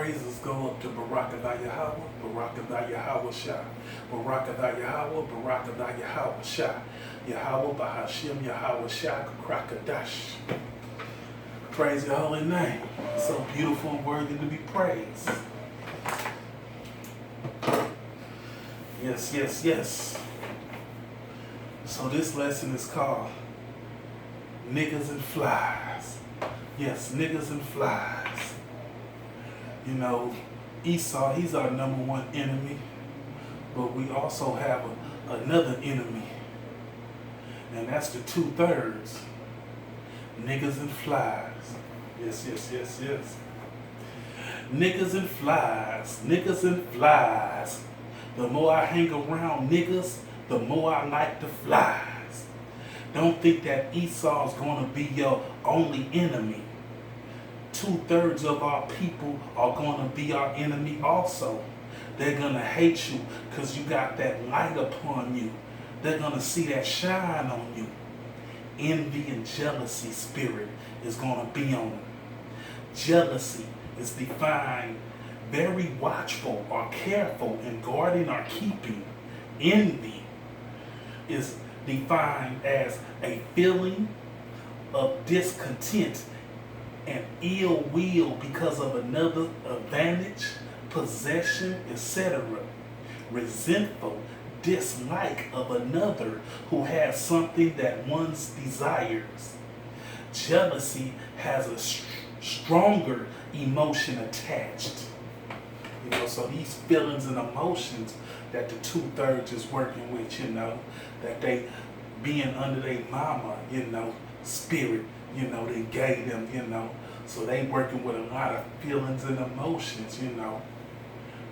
praises go up to Barakadah Yahweh, Barakadah Yahweh Shah, Barakadah Yahweh, Barakadah Yahweh Shah, Yahweh Bahashim Yahweh Shah Krakadash. Praise your holy name. So beautiful and worthy to be praised. Yes, yes, yes. So this lesson is called Niggas and Flies. Yes, niggas and flies. You know, Esau, he's our #1 enemy, but we also have another enemy, and that's the 2/3. Niggas and flies. Yes, yes, yes, yes. Niggas and flies, niggas and flies. The more I hang around niggas, the more I like the flies. Don't think that Esau's gonna be your only enemy. 2/3 of our people are gonna be our enemy also. They're gonna hate you because you got that light upon you. They're gonna see that shine on you. Envy and jealousy spirit is gonna be on them. Jealousy is defined very watchful or careful in guarding or keeping. Envy is defined as a feeling of discontent and ill will because of another advantage, possession, etc. Resentful dislike of another who has something that one desires. Jealousy has a stronger emotion attached. You know, so these feelings and emotions that the 2/3 is working with, you know, that they being under their mama, you know, spirit, you know, they gave them, you know, so they working with a lot of feelings and emotions, you know,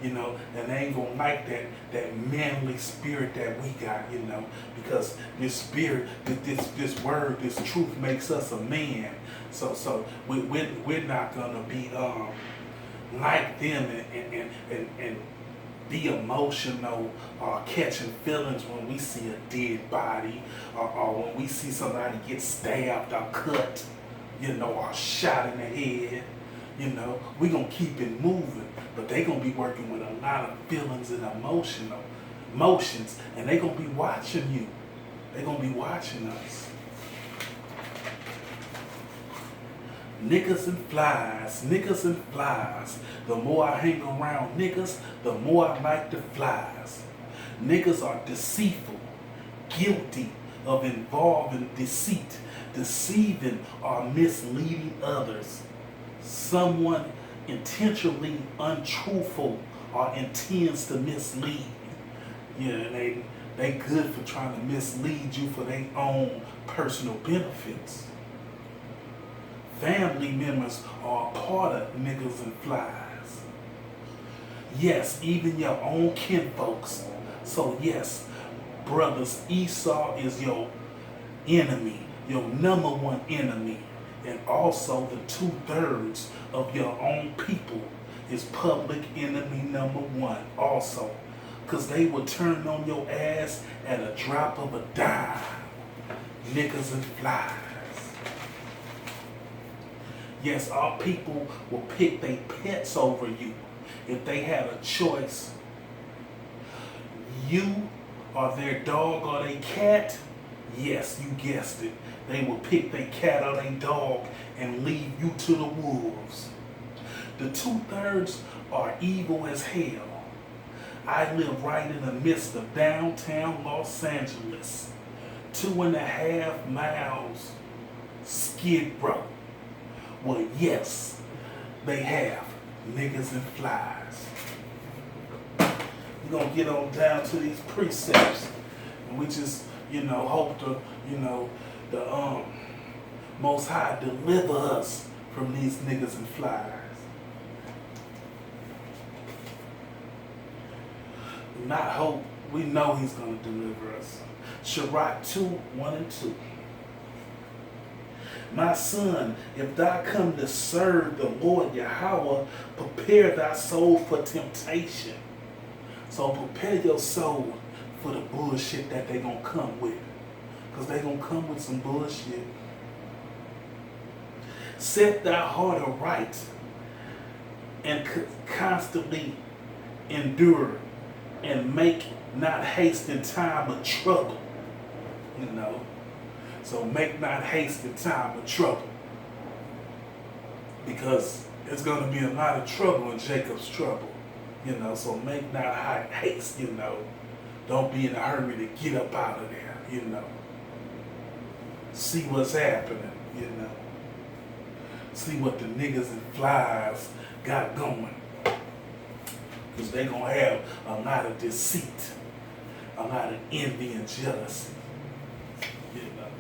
and they ain't gonna like that manly spirit that we got, you know, because this spirit, this word, this truth makes us a man. So we're not gonna be like them and be emotional or catching feelings when we see a dead body or when we see somebody get stabbed or cut, you know, or shot in the head. You know, we gonna keep it moving, but they gonna be working with a lot of feelings and emotions, and they gonna be watching you. They gonna be watching us. Niggas and flies, niggas and flies. The more I hang around niggas, the more I like the flies. Niggas are deceitful, guilty of involving deceit, deceiving or misleading others. Someone intentionally untruthful or intends to mislead. Yeah, and they good for trying to mislead you for their own personal benefits. Family members are a part of niggas and flies. Yes, even your own kinfolks. So yes, brothers, Esau is your enemy, your #1 enemy. And also the 2/3 of your own people is public enemy #1 also. Because they will turn on your ass at a drop of a dime. Niggas and flies. Yes, our people will pick their pets over you if they had a choice. You or their dog or their cat, yes, you guessed it. They will pick their cat or their dog and leave you to the wolves. The 2/3 are evil as hell. I live right in the midst of downtown Los Angeles. 2.5 miles skid row. Well, yes, they have niggas and flies. We're gonna get on down to these precepts, and we just, you know, hope to, you know, the Most High deliver us from these niggas and flies. Not hope, we know He's gonna deliver us. Sirach 2:1-2. My son, if thou come to serve the Lord Yahweh, prepare thy soul for temptation. So prepare your soul for the bullshit that they gonna come with. Because they gonna come with some bullshit. Set thy heart aright. and constantly endure and make not haste in time of trouble. You know, so make not haste in time of trouble, because it's going to be a lot of trouble in Jacob's trouble. You know, so make not haste. You know, don't be in a hurry to get up out of there. You know, see what's happening. You know, see what the niggas and flies got going, because they gonna have a lot of deceit, a lot of envy and jealousy. You know,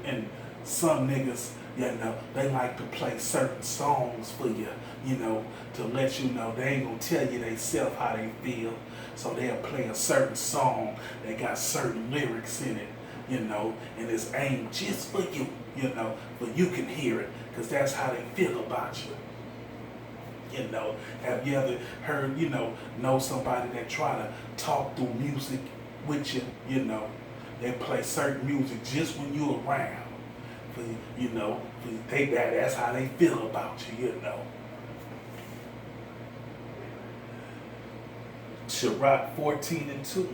and some niggas, you know, they like to play certain songs for you, you know, to let you know they ain't gonna tell you they self how they feel. So they'll play a certain song that got certain lyrics in it, you know, and it's aimed just for you, you know, but you can hear it, because that's how they feel about you. You know, have you ever heard, you know somebody that try to talk through music with you, you know, they play certain music just when you're around. For, you know, that's how they feel about you, you know. Sirach 14:2.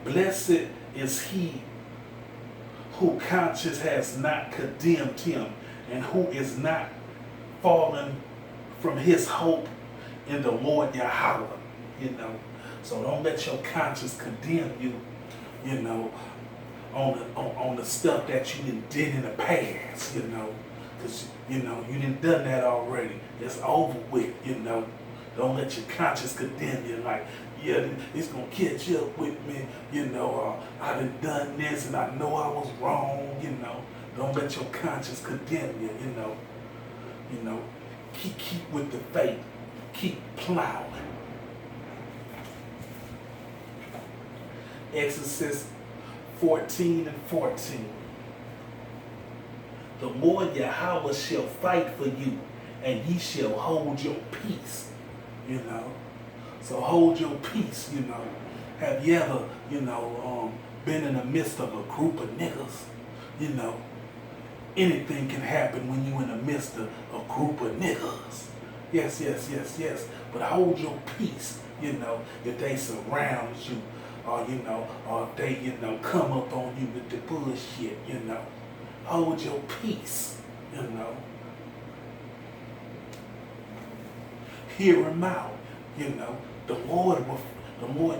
Blessed is he who conscience has not condemned him, and who is not fallen from his hope in the Lord Yahweh. You know, so don't let your conscience condemn you, you know, on the stuff that you did in the past, you know, because, you know, you done that already. It's over with, you know. Don't let your conscience condemn you like, yeah, it's going to catch up with me, you know, I done this and I know I was wrong, you know. Don't let your conscience condemn you, you know. You know, keep with the faith. Keep plowing. Exodus 14:14. The Lord Yahweh shall fight for you, and ye shall hold your peace. You know, so hold your peace. You know, have you ever, you know, been in the midst of a group of niggas? You know, anything can happen when you're in the midst of a group of niggas. Yes. But hold your peace. You know, if they surround you, or you know, or if they, you know, come up on you with the bullshit, you know, hold your peace, you know. Hear him out, you know. The Lord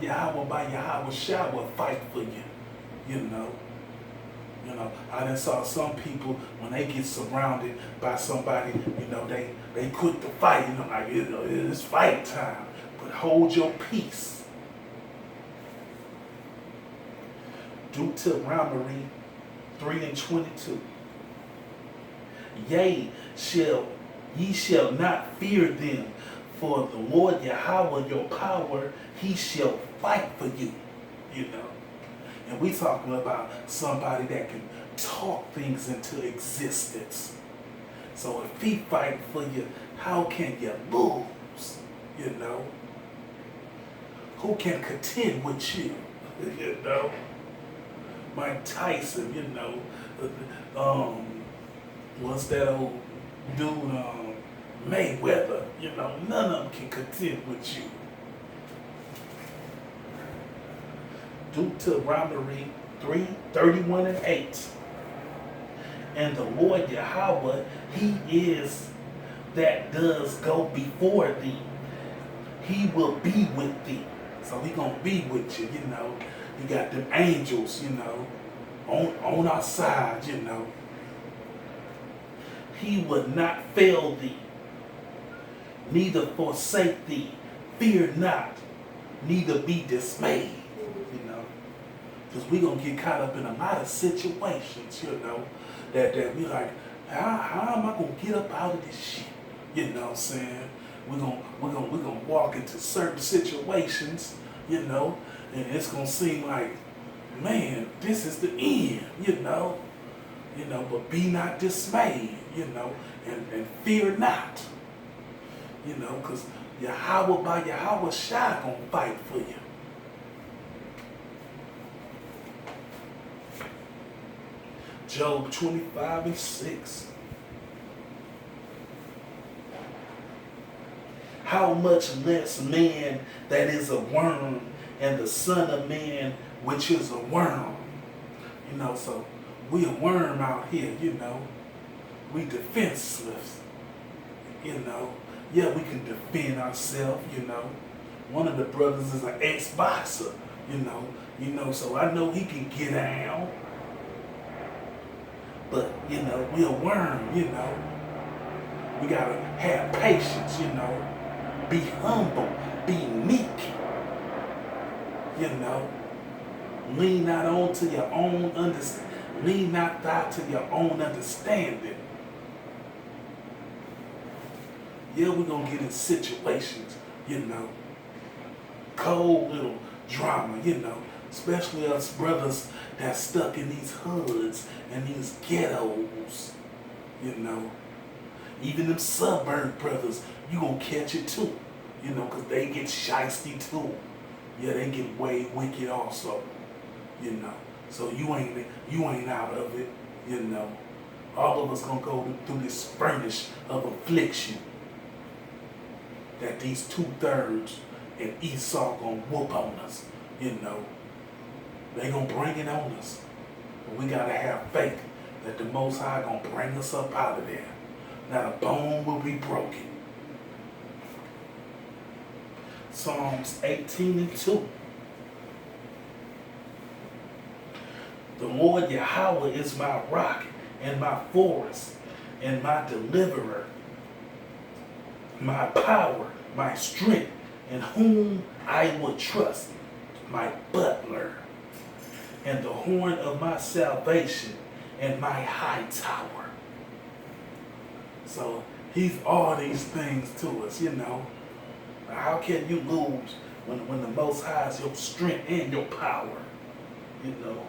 Yahweh by Yahweh will fight for you, you know. You know, I done saw some people when they get surrounded by somebody, you know, they quit the fight, you know, like, you know, it's fight time. But hold your peace. Deuteronomy 3:22. Yea, ye shall not fear them, for the Lord Yahweh your power, he shall fight for you. You know. And we talking about somebody that can talk things into existence. So if he fight for you, how can you lose? You know? Who can contend with you? You know? Mike Tyson, you know, what's that old dude, Mayweather, you know, none of them can contend with you. Deuteronomy 3:31-8. And the Lord Yahweh, he is that does go before thee. He will be with thee. So he gonna be with you, you know. You got them angels, you know, on our side, you know. He would not fail thee, neither forsake thee. Fear not, neither be dismayed, you know. Because we're going to get caught up in a lot of situations, you know, that we like, how am I going to get up out of this shit? You know what I'm saying? We're gonna walk into certain situations, you know, and it's going to seem like, man, this is the end, you know, but be not dismayed, you know, and fear not, you know, because Yahweh by Yahweh Shai gonna fight for you. Job 25:6. how much less man that is a worm and the Son of Man which is a worm. You know, so we a worm out here, you know. We defenseless, you know. Yeah, we can defend ourselves, you know. One of the brothers is an ex-boxer, you know, so I know he can get down. But, you know, we a worm, you know. We gotta have patience, you know. Be humble, be meek, you know. Lean not on to your own lean not thou to your own understanding. Yeah, we're gonna get in situations, you know. Cold little drama, you know. Especially us brothers that's stuck in these hoods and these ghettos, you know. Even them suburb brothers, you gonna catch it too, you know, because they get shysty too. Yeah, they get way wicked also, you know. So you ain't out of it, you know. All of us gonna go through this furnace of affliction that these 2/3 and Esau gonna whoop on us, you know. They gonna bring it on us. But we gotta have faith that the Most High gonna bring us up out of there. Not a bone will be broken. Psalms 18:2. The Lord Yahweh is my rock and my forest and my deliverer, my power, my strength, in whom I will trust, my butler, and the horn of my salvation, and my high tower. So he's all these things to us, you know. How can you lose when the Most High is your strength and your power? You know,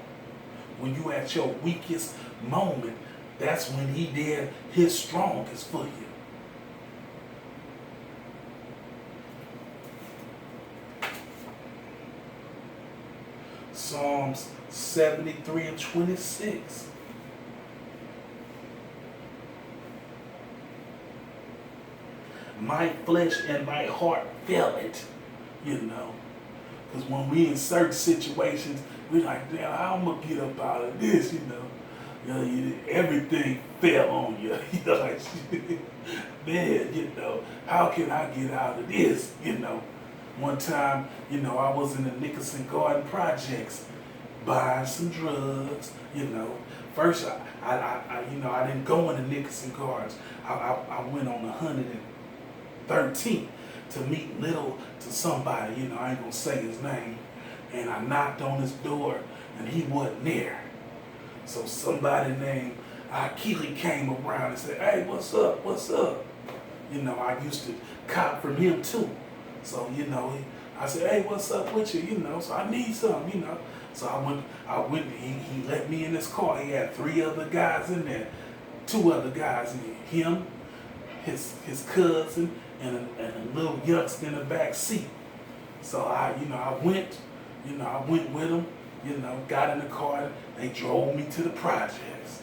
when you at your weakest moment, that's when he did his strongest for you. Psalms 73:26. My flesh and my heart feel it, you know. Because when we in certain situations, we like, damn, how I'm going to get up out of this, you know. Everything fell on you. You know, like, man, you know, how can I get out of this, you know. One time, you know, I was in the Nickerson Garden Projects buying some drugs, you know. First, I didn't go in the Nickerson Gardens. I went on 113th to meet to somebody, you know, I ain't gonna say his name. And I knocked on his door and he wasn't there. So somebody named Akili came around and said, hey, what's up, what's up? You know, I used to cop from him too. So, you know, I said, hey, what's up with you? You know, so I need something, you know. So I went, he let me in his car. He had 3 other guys in there, 2 other guys, him, his cousin, and a little youngster in the back seat. So I went with him, you know, got in the car, they drove me to the projects,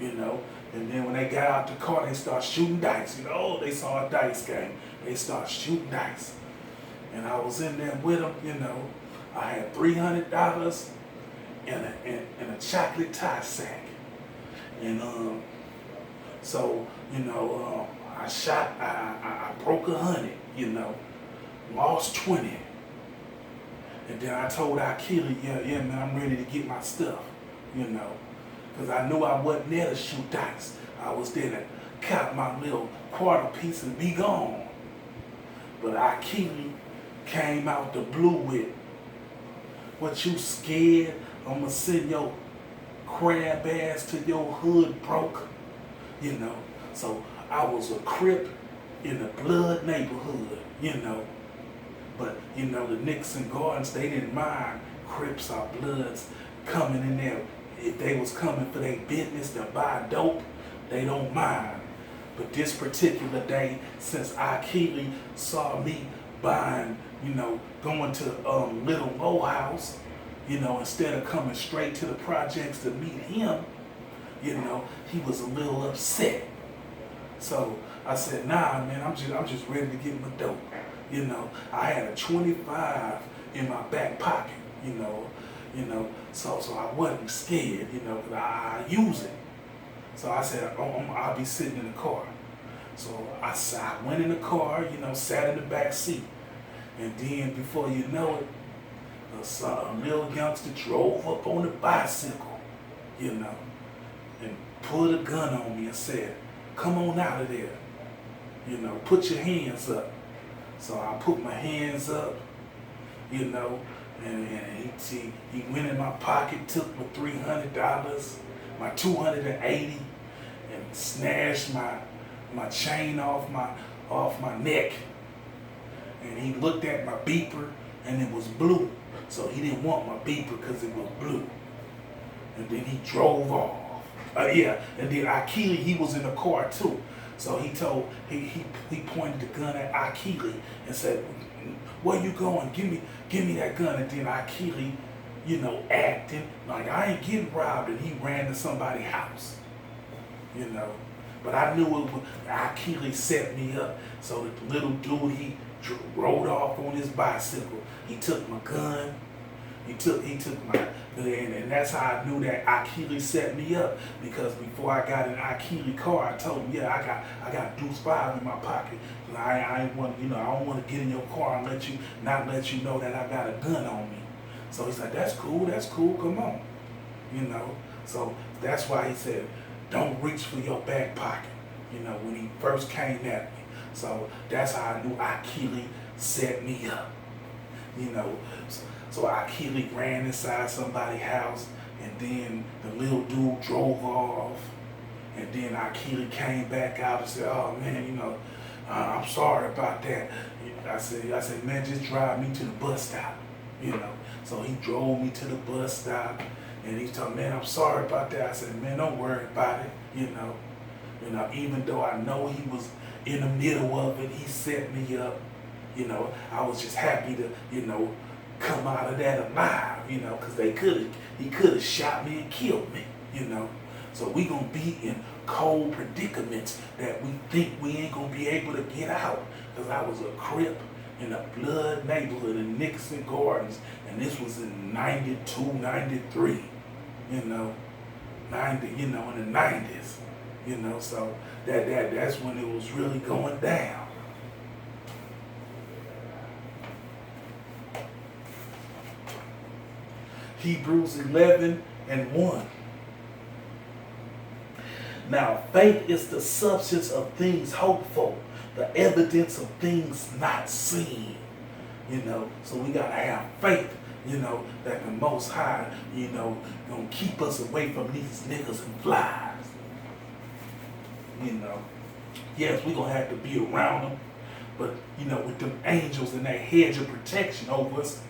you know. And then when they got out the car, they started shooting dice. You know, they saw a dice game. They started shooting dice. And I was in there with them, you know. I had $300 and a chocolate tie sack. And so, you know, I broke 100, you know, lost 20. And then I told Akili, yeah, man, I'm ready to get my stuff, you know. Because I knew I wasn't there to shoot dice. I was there to cop my little quarter piece and be gone. But Akili came out the blue with, what, you scared I'm going to send your crab ass to your hood broke? You know, so I was a Crip in a blood neighborhood, you know. But, you know, the Nickerson Gardens, they didn't mind Crips or Bloods coming in there. If they was coming for their business to buy dope, they don't mind. But this particular day, since Akili saw me buying, you know, going to Little Mo House, you know, instead of coming straight to the projects to meet him, you know, he was a little upset. So I said, nah, man, I'm just ready to get my dope. You know, I had a 25 in my back pocket, so I wasn't scared, because I use it. So I said, I'll be sitting in the car. So I went in the car, sat in the back seat. And then before you know it, a little youngster drove up on the bicycle, and pulled a gun on me and said, come on out of there, put your hands up. So I put my hands up, and he went in my pocket, took my $300, my $280, and snatched my chain off my neck. And he looked at my beeper, and it was blue. So he didn't want my beeper because it was blue. And then he drove off. And then Akili, he was in the car too. So he pointed the gun at Akili and said, where you going? Give me that gun. And then Akili, acting like I ain't getting robbed, and he ran to somebody's house. But I knew it was Akili set me up. So the little dude, he rode off on his bicycle. He took my gun. He took my, and that's how I knew that Akili set me up, because before I got in Akili car, I told him, I got Deuce 5 in my pocket. I ain't want, I don't want to get in your car and not let you know that I got a gun on me. So he's like, that's cool, come on, So that's why he said, don't reach for your back pocket, when he first came at me. So that's how I knew Akili set me up, So Akili ran inside somebody's house, and then the little dude drove off, and then Akili came back out and said, oh man, I'm sorry about that. I said, man, just drive me to the bus stop, So he drove me to the bus stop, and he told me, man, I'm sorry about that. I said, man, don't worry about it, even though I know he was in the middle of it, he set me up, I was just happy to, come out of that alive, because he could have shot me and killed me, So we gonna be in cold predicaments that we think we ain't gonna be able to get out, because I was a Crip in a blood neighborhood in Nickerson Gardens, and this was in 92, 93, in the 90s, so that's when it was really going down. Hebrews 11:1. Now, faith is the substance of things hoped for, the evidence of things not seen. So we gotta have faith, that the Most High, gonna keep us away from these niggas and flies. Yes, we gonna have to be around them, but with them angels and that hedge of protection over us,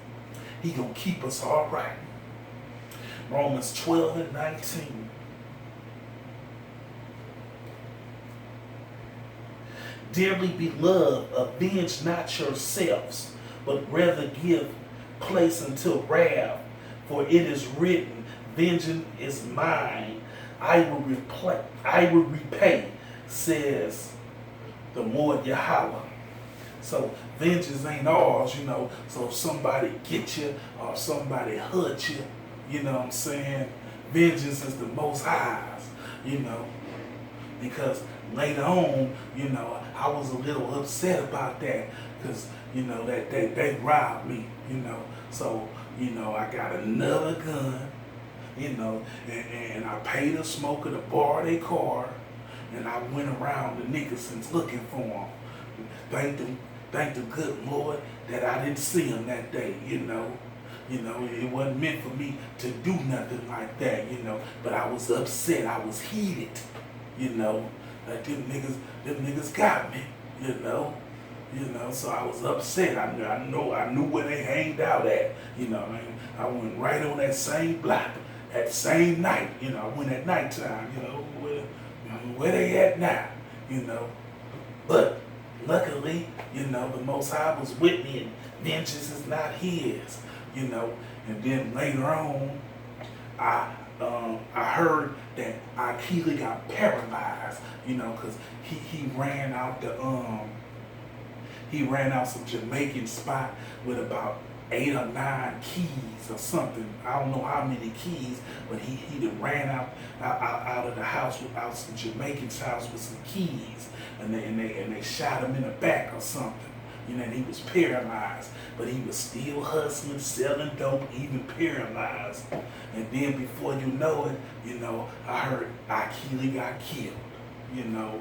he gonna keep us all right. Romans 12:19. Dearly beloved, avenge not yourselves, but rather give place unto wrath, for it is written, vengeance is mine, I will repay, says the Lord Yahweh. So vengeance ain't ours, so if somebody get you or somebody hurt you, you know what I'm saying? Vengeance is the Most High's, because later on, I was a little upset about that, because, that they robbed me, So, I got another gun, and I paid a smoker to borrow their car, and I went around the Nickersons looking for them. Thank the good Lord that I didn't see him that day, it wasn't meant for me to do nothing like that, but I was upset, I was heated, like them niggas got me, so I was upset. I knew where they hanged out at, I went right on that same block at the same night, I went at nighttime, where they at now, but luckily, the Most High was with me, and vengeance is not his, and then later on, I heard that Akili got paralyzed, you know, because he ran out he ran out some Jamaican spot with about 8 or 9 keys or something. I don't know how many keys, but he done ran out of the house, out some Jamaican's house with some keys, and they shot him in the back or something. You know, and he was paralyzed, but he was still hustling, selling dope, even paralyzed. And then before you know it, you know, I heard Akili got killed, you know.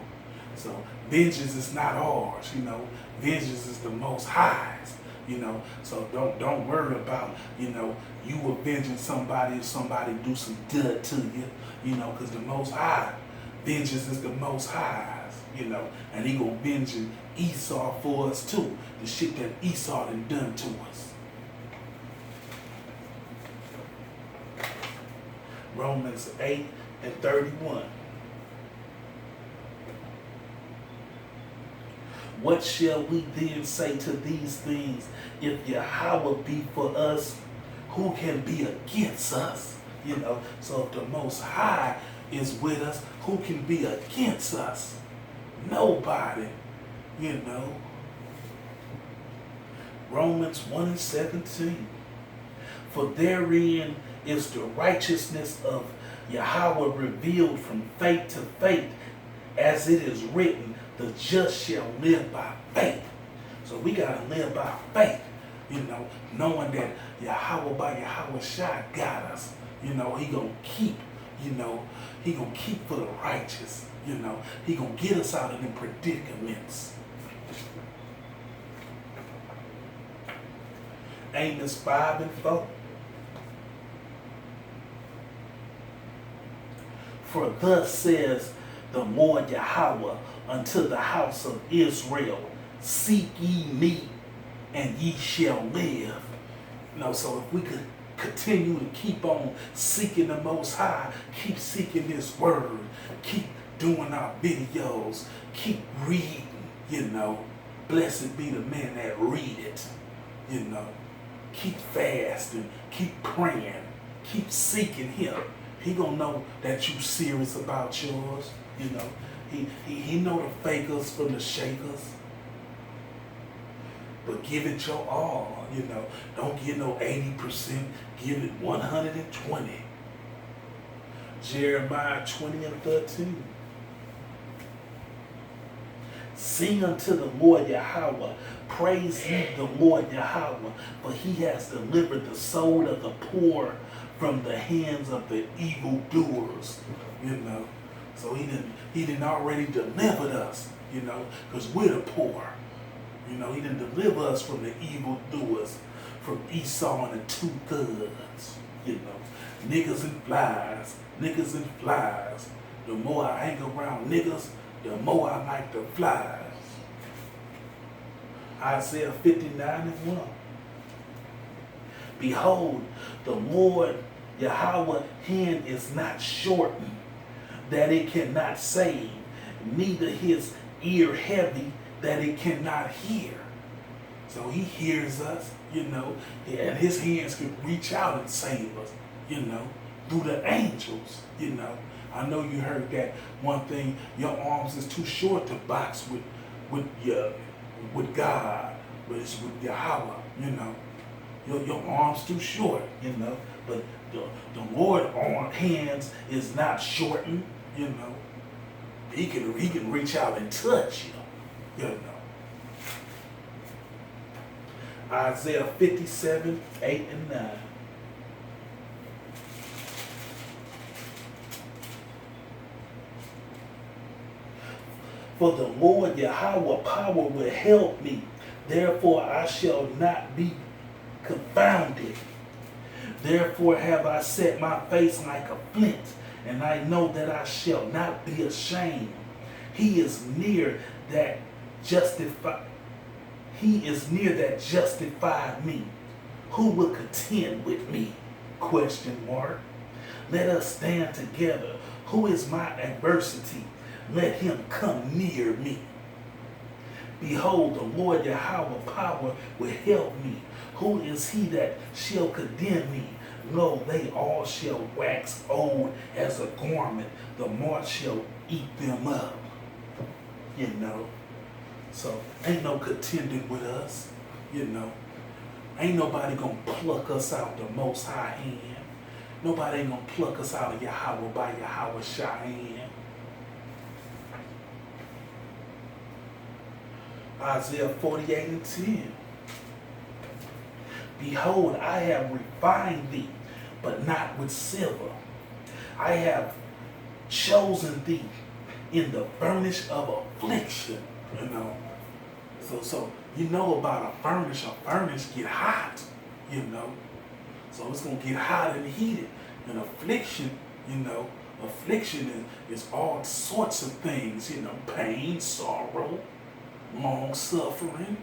So vengeance is not ours, you know. Vengeance is the Most High's, you know. So don't worry about, you know, you avenging somebody if somebody do some dirt to you, you know, because the Most High, vengeance is the Most High's, you know, and he gonna venge Esau for us too, the shit that Esau done to us. Romans 8:31. What shall we then say to these things? If Yahweh be for us, who can be against us? You know, so if the Most High is with us, who can be against us? Nobody, you know. Romans 1:17. For therein is the righteousness of Yahweh revealed from faith to faith, as it is written, the just shall live by faith. So we got to live by faith, you know, knowing that Yahweh by Yahweh Shai got us. You know, he going to keep, you know, he going to keep for the righteous. You know, he going to get us out of them predicaments. Amos 5:4. For thus says the Lord Yahweh unto the house of Israel, seek ye me, and ye shall live. You know, so if we could continue to keep on seeking the Most High, keep seeking His Word, keep doing our videos, keep reading, you know. Blessed be the man that read it, you know. Keep fasting, keep praying, keep seeking Him. He gonna know that you serious about yours, you know. He know the fakers from the shakers. But give it your all, you know. Don't give no 80%, give it 120. Jeremiah 20:13. Sing unto the Lord Yahweh, praise ye the Lord Yahweh, for he has delivered the soul of the poor from the hands of the evildoers, you know. So he didn't already delivered us, you know, because we're the poor. You know, he didn't deliver us from the evildoers, from Esau and the two thugs, you know. Niggas and flies, niggas and flies. The more I hang around niggas, the more I like the flies. Isaiah 59:1. Behold, the Lord Yahweh hand is not shortened, that it cannot save, neither his ear heavy, that it cannot hear. So he hears us, you know, and his hands can reach out and save us, you know, through the angels, you know. I know you heard that one thing, your arms is too short to box with God, but it's with Yahweh, you know. Your arms too short, you know, but the Lord's hands is not shortened, you know. He can reach out and touch you, you know. Isaiah 57:8-9. For the Lord Yahweh power will help me, therefore I shall not be confounded. Therefore have I set my face like a flint, and I know that I shall not be ashamed. He is near that justified me. Who will contend with me? Question mark. Let us stand together. Who is my adversity? Let him come near me. Behold, the Lord Yahweh power will help me. Who is he that shall condemn me? Lo, they all shall wax old as a garment. The moth shall eat them up. You know. So ain't no contending with us. You know. Ain't nobody gonna pluck us out the Most High hand. Nobody ain't gonna pluck us out of Yahweh by Yahweh Shai hand. Isaiah 48:10. Behold, I have refined thee, but not with silver. I have chosen thee in the furnace of affliction. You know. So you know about a furnace. A furnace get hot, you know. So it's gonna get hot and heated. And affliction, you know, affliction is all sorts of things, you know, pain, sorrow, long suffering.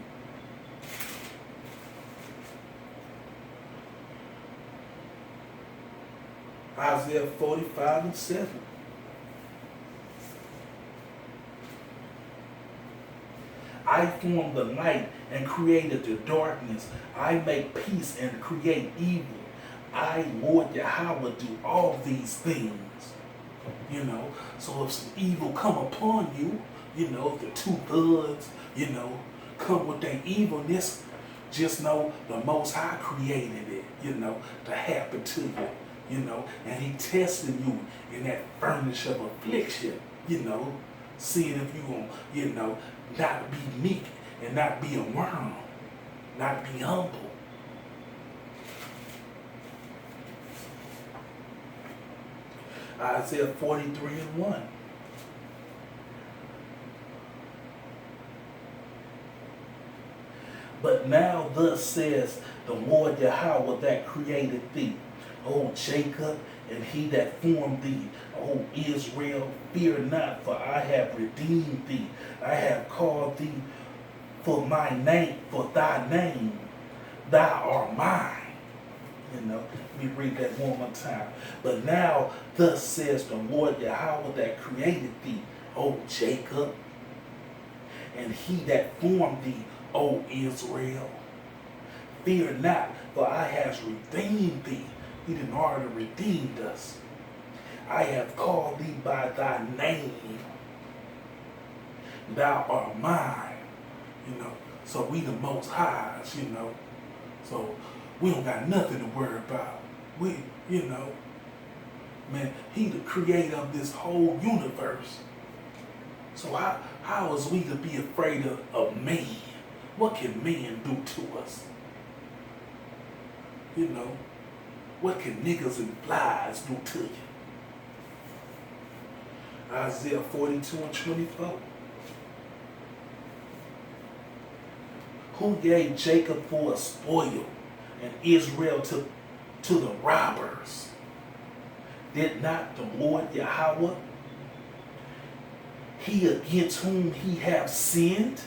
Isaiah 45:7. I formed the light and created the darkness. I make peace and create evil. I, Lord Yahweh, do all these things. You know, so if some evil come upon you, you know, the two thugs, you know, come with their evilness, just know the Most High created it, you know, to happen to you, you know, and he testing you in that furnace of affliction, you know, seeing if you gonna, you know, not be meek and not be a worm, not be humble. Isaiah 43:1. But now thus says the Lord Yahweh that created thee, O Jacob, and he that formed thee, O Israel, fear not, for I have redeemed thee. I have called thee for my name, for thy name. Thou art mine. You know, let me read that one more time. But now thus says the Lord Yahweh that created thee, O Jacob, and he that formed thee, O Israel. Fear not, for I have redeemed thee. He did already redeemed us. I have called thee by thy name. Thou art mine. You know, so we the Most Highs, you know. So we don't got nothing to worry about. We, you know, man, he the creator of this whole universe. So how is we to be afraid of man? What can man do to us? You know, what can niggas and flies do to you? Isaiah 42:24. Who gave Jacob for a spoil and Israel to the robbers? Did not the Lord Yahweh, he against whom he have sinned?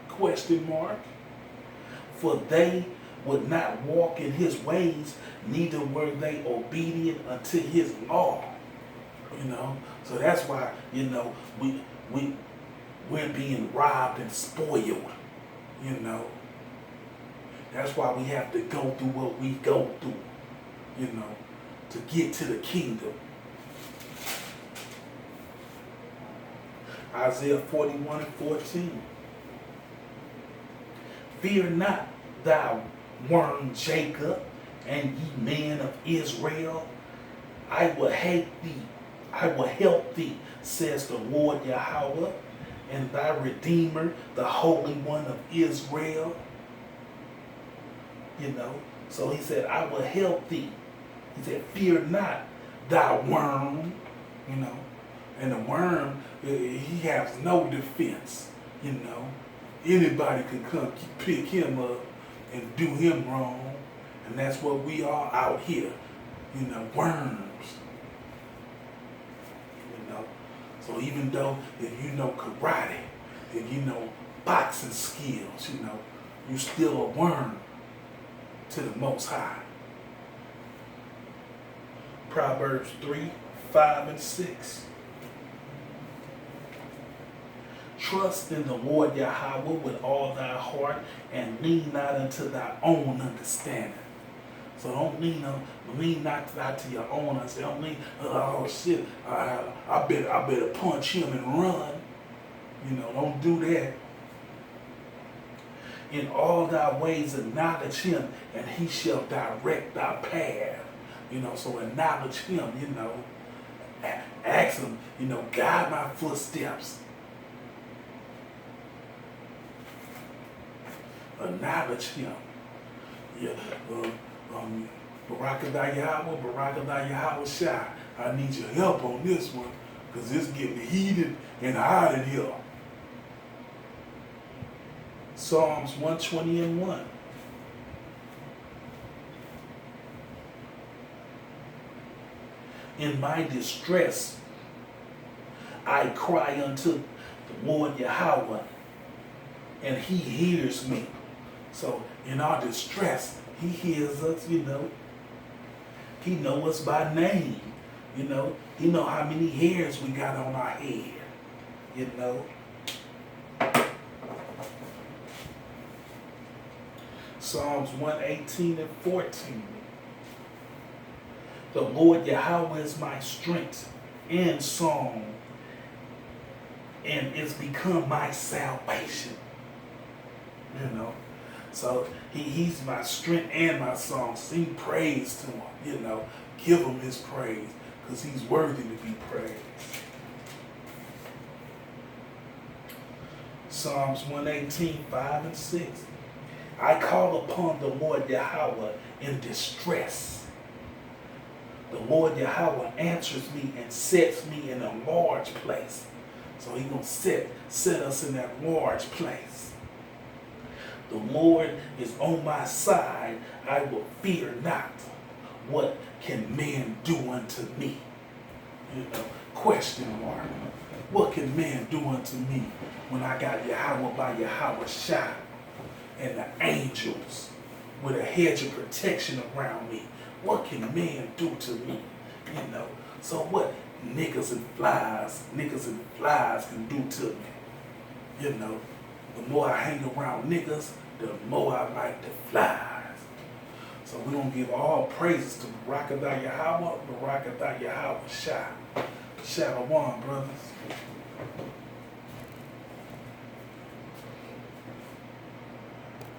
Question mark. For they would not walk in his ways, neither were they obedient unto his law. You know, so that's why, you know, we're being robbed and spoiled. You know, that's why we have to go through what we go through, you know, to get to the kingdom. Isaiah 41:14. Fear not, thou worm Jacob, and ye men of Israel. I will help thee, says the Lord Yahweh, and thy Redeemer, the Holy One of Israel. You know, so he said, I will help thee. He said, fear not, thou worm. You know, and the worm, he has no defense. You know, anybody can come pick him up and do him wrong. And that's what we are out here. You know, worms. You know, so even though if you know karate, if you know boxing skills, you know, you still a worm to the Most High. Proverbs 3:5-6. Trust in the Lord Yahweh with all thy heart, and lean not unto thy own understanding. So don't lean not to your own. I say, don't lean, oh shit, I better punch him and run. You know, don't do that. In all thy ways acknowledge him, and he shall direct thy path. You know, so acknowledge him, you know. Ask him, you know, guide my footsteps. Acknowledge him. Yeah. Barakatah Yahweh, Barakatah Yahweh Shai. I need your help on this one, because it's getting heated and hot in here. Psalms 120:1. In my distress, I cry unto the Lord Yahweh, and he hears me. So in our distress, he hears us, you know. He knows us by name, you know. He know how many hairs we got on our head, you know. Psalms 118:14. The Lord Yahweh is my strength and song, and it's become my salvation. You know, so he's my strength and my song. Sing praise to him. You know, give him his praise, because he's worthy to be praised. Psalms 118:5 and 6. I call upon the Lord Yahweh in distress. The Lord Yahweh answers me and sets me in a large place. So he's going to set us in that large place. The Lord is on my side. I will fear not. What can man do unto me? You know, question mark. What can man do unto me when I got Yahweh by Yahweh Shai and the angels with a hedge of protection around me? What can man do to me? You know, so what niggas and flies can do to me? You know, the more I hang around niggas, the more I like the flies. So we're going to give all praises to Barakatah Yahweh, Barakatah Yahweh Shai. Shalom, brothers.